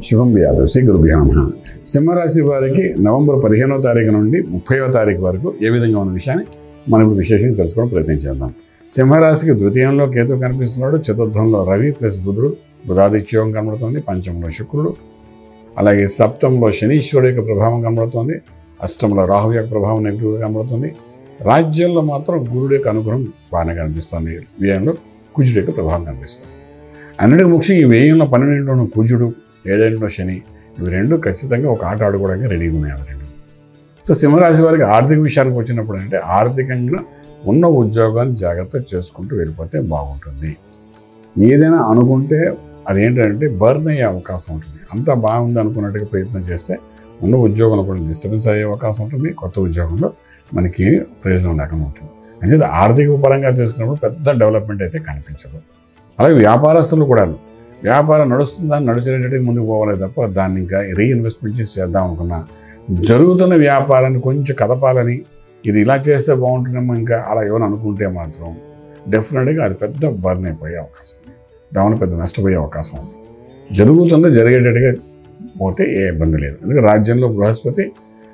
శుభం వ్యాధు శ్రీ గురుభ్యో నమః. సింహరాశి వారికి నవంబర్ 15వ తారీఖు నుండి 30వ తారీఖు వరకు ఏ విధంగా ఉన్న విషయాన్ని మనం ఇప్పుడు విశేషంగా తెలుసుకోవడం ప్రయత్నం చేద్దాం. సింహరాశికి ద్వితీయంలో కేతు కనిపిస్తున్నాడు, చతుర్థంలో రవి ప్లస్ బుధుడు, బుధాదిత్యోగం కనబడుతుంది, పంచమంలో శుక్రుడు, అలాగే సప్తంలో శనీశ్వరుడు యొక్క ప్రభావం కనబడుతుంది, అష్టంలో రాహు యొక్క ప్రభావం నెగిటివ్గా కనబడుతుంది, రాజ్యంలో మాత్రం గురుడు యొక్క అనుగ్రహం బాగానే కనిపిస్తుంది, వ్యయంలో కుజుడు యొక్క ప్రభావం కనిపిస్తుంది. అన్నిటికీ ముఖ్యంగా ఈ వ్యయంలో 12లోనూ కుజుడు, 7లో శని, ఇవి రెండు ఖచ్చితంగా ఒక ఆట ఆడుకోవడానికి రెడీగా ఉన్నాయి అవి రెండు. సో సింహరాశి వారికి ఆర్థిక విషయానికి వచ్చినప్పుడు అంటే ఆర్థికంగా ఉన్న ఉద్యోగాన్ని జాగ్రత్త చేసుకుంటూ వెళ్ళిపోతే బాగుంటుంది. ఏదైనా అనుకుంటే అదేంటంటే బర్న్ అయ్యే అవకాశం ఉంటుంది. అంతా బాగుంది అనుకున్నట్టుగా ప్రయత్నం చేస్తే ఉన్న ఉద్యోగంలో కూడా డిస్టర్బెన్స్ అయ్యే అవకాశం ఉంటుంది, కొత్త ఉద్యోగంలో మనకి ప్రయోజనం లేకుండా ఉంటుంది. అంటే ఆర్థిక పరంగా చేసుకున్నప్పుడు పెద్ద డెవలప్మెంట్ అయితే కనిపించదు. అలాగే వ్యాపారస్తులు కూడా వ్యాపారం నడుస్తుందని నడిచేటట్టుగా ముందుకు పోవాలి తప్ప దాన్ని ఇంకా రీఇన్వెస్ట్మెంట్ చేసి చేద్దాం అనుకున్నా జరుగుతున్న వ్యాపారాన్ని కొంచెం కదపాలని ఇది ఇలా చేస్తే బాగుంటుందేమో ఇంకా అలా ఏమైనా అనుకుంటే మాత్రం డెఫినెట్గా అది పెద్ద బర్న్ అయిపోయే అవకాశం ఉంది, దాని పెద్ద నష్టపోయే అవకాశం ఉంది. జరుగుతుందో జరిగేటట్టుగా పోతే ఏ ఇబ్బంది లేదు. ఎందుకంటే రాజ్యంలో బృహస్పతి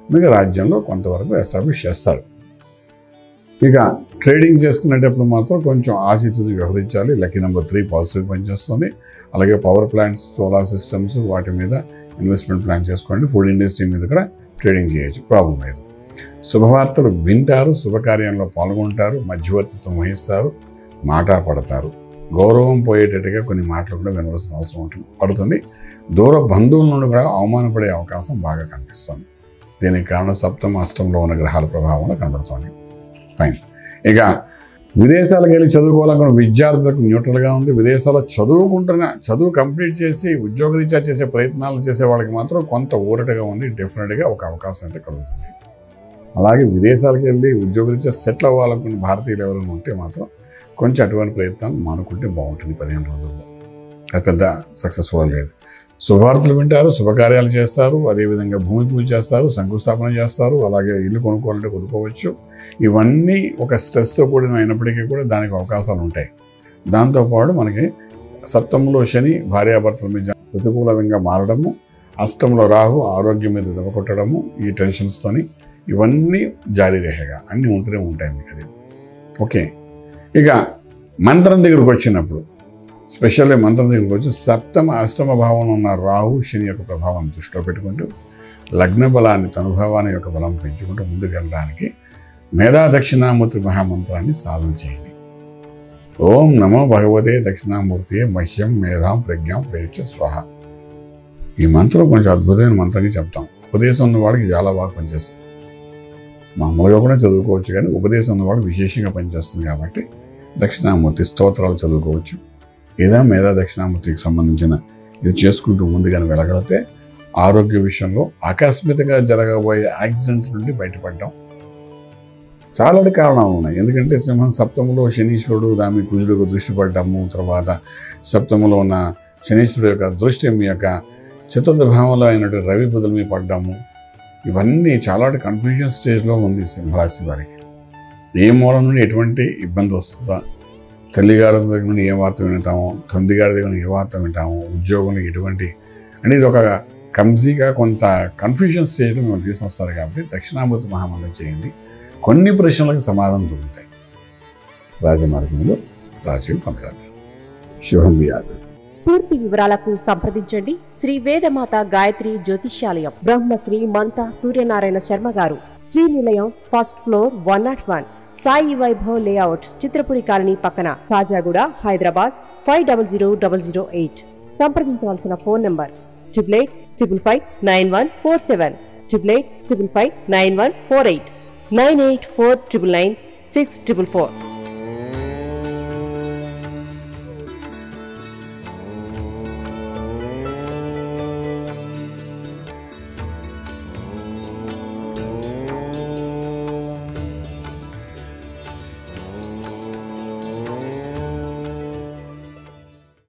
మీకు రాజ్యంలో కొంతవరకు ఎస్టాబ్లిష్ చేస్తాడు. ఇక ట్రేడింగ్ చేసుకునేటప్పుడు మాత్రం కొంచెం ఆచితూచి వ్యవహరించాలి. లక్కీ నెంబర్ 3 పాజిటివ్ పనిచేస్తుంది. అలాగే పవర్ ప్లాంట్స్, సోలార్ సిస్టమ్స్ వాటి మీద ఇన్వెస్ట్మెంట్ ప్లాన్ చేసుకోండి. ఫుడ్ ఇండస్ట్రీ మీద కూడా ట్రేడింగ్ చేయొచ్చు, ప్రాబ్లం లేదు. శుభవార్తలు వింటారు, శుభకార్యంలో పాల్గొంటారు, మధ్యవర్తిత్వం వహిస్తారు, మాట పడతారు. గౌరవం పోయేటట్టుగా కొన్ని మాటలు కూడా వినవలసిన అవసరం పడుతుంది. దూర బంధువుల నుండి కూడా అవమానపడే అవకాశం బాగా కనిపిస్తుంది. దీనికి కారణం సప్తమ అష్టంలో ఉన్న గ్రహాల ప్రభావంలో కనబడుతోంది. ఫైన్. ఇక విదేశాలకు వెళ్ళి చదువుకోవాలనుకున్న విద్యార్థులకు న్యూట్రల్గా ఉంది. విదేశాల్లో చదువు కంప్లీట్ చేసి ఉద్యోగరీత్యా చేసే ప్రయత్నాలు చేసే వాళ్ళకి మాత్రం కొంత ఊరటగా ఉంది. డెఫినెట్గా ఒక అవకాశం అయితే కలుగుతుంది. అలాగే విదేశాలకు వెళ్ళి ఉద్యోగరీత్యా సెటిల్ అవ్వాలనుకున్న భారతీయులు ఎవరైనా ఉంటే మాత్రం కొంచెం అటువంటి ప్రయత్నాలు మానుకుంటే బాగుంటుంది 15 రోజుల్లో. అది పెద్ద సక్సెస్ఫుల్ లేదు. శుభవార్తలు వింటారు, శుభకార్యాలు చేస్తారు, అదేవిధంగా భూమి పూజ చేస్తారు, శంకుస్థాపన చేస్తారు, అలాగే ఇల్లు కొనుక్కోవాలంటే కొనుక్కోవచ్చు. ఇవన్నీ ఒక స్ట్రెస్తో కూడిన అయినప్పటికీ కూడా దానికి అవకాశాలు ఉంటాయి. దాంతోపాటు మనకి సప్తమంలో శని భార్యాభర్తల మీద ప్రతికూలంగా మారడము, అష్టంలో రాహు ఆరోగ్యం మీద దెబ్బకొట్టడము, ఈ టెన్షన్స్తోని ఇవన్నీ జారీ రేహగా అన్నీ ఉంటూనే ఉంటాయి మీకు. అది ఓకే. ఇక మంత్రం దగ్గరకు వచ్చినప్పుడు స్పెషల్లీ మంత్రం దగ్గరకు వచ్చి సప్తమ అష్టమ భావంలో ఉన్న రాహు శని యొక్క ప్రభావాన్ని దృష్టిలో పెట్టుకుంటూ లగ్న బలాన్ని తనుభావాన్ని యొక్క బలం పెంచుకుంటూ ముందుకెళ్ళడానికి మేధా దక్షిణామూర్తి మహామంత్రాన్ని సాధన చేయండి. ఓం నమో భగవతే దక్షిణామూర్తియే మహ్యం మేధాం ప్రజ్ఞాం ప్రేక్ష స్వాహ. ఈ మంత్రం కొంచెం అద్భుతమైన మంత్రంగా చెప్తాం. ఉపదేశం ఉన్నవాడికి చాలా బాగా పనిచేస్తుంది. మామూలుగా కూడా చదువుకోవచ్చు, కానీ ఉపదేశం ఉన్నవాడు విశేషంగా పనిచేస్తుంది కాబట్టి దక్షిణామూర్తి స్తోత్రాలు చదువుకోవచ్చు. ఏదా మేధా దక్షిణామూర్తికి సంబంధించిన ఇది చేసుకుంటూ ముందుగానే వెళ్ళగలిగితే ఆరోగ్య విషయంలో ఆకస్మికంగా జరగబోయే యాక్సిడెంట్స్ నుండి బయటపడడం చాలా కారణాలు ఉన్నాయి. ఎందుకంటే సింహం సప్తములో శనీశ్వరుడు దాని కుజుడికి దృష్టి పడ్డము, తర్వాత సప్తములో ఉన్న శనీశ్వరుడు యొక్క దృష్టి మీ యొక్క చతుర్థ భావంలో అయినటువంటి రవి బుధుల మీద పడ్డాము. ఇవన్నీ చాలా కన్ఫ్యూజన్ స్టేజ్లో ఉంది సింహరాశి వారికి. ఏ మూలం నుండి ఎటువంటి ఇబ్బంది వస్తుందా, తల్లిగారి దగ్గర నుండి ఏ వార్త వింటామో, తండ్రి గారి దగ్గర నుండి ఏ వార్త వింటామో, ఉద్యోగంలో ఎటువంటి అంటే ఇది ఒక కంజీగా కొంత కన్ఫ్యూజన్ స్టేజ్లో మేము తీసుకొస్తారు. కాబట్టి దక్షిణామూర్తి మహామంత్రం చేయండి, కొన్ని ప్రశ్నలకు సమాధానం దొరుకుతాయి. రాజమార్గంలో రాజీవ్ పంపరాదు. శుభం వ్యాధి. పూర్తి వివరాలకు సంప్రదించండి శ్రీ వేదమాత గాయత్రి జ్యోతిష్యాలయం, బ్రహ్మశ్రీ మంతా సూర్యనారాయణ శర్మ గారు, Srinilayam, first floor, 101, Sai Vaibhav layout, Chitrapuri colony పక్కన, కాజాగూడ, హైదరాబాద్ 500008. సంప్రదించవలసిన ఫోన్ నంబర్ 8855559147, 8855559148, 9849996644.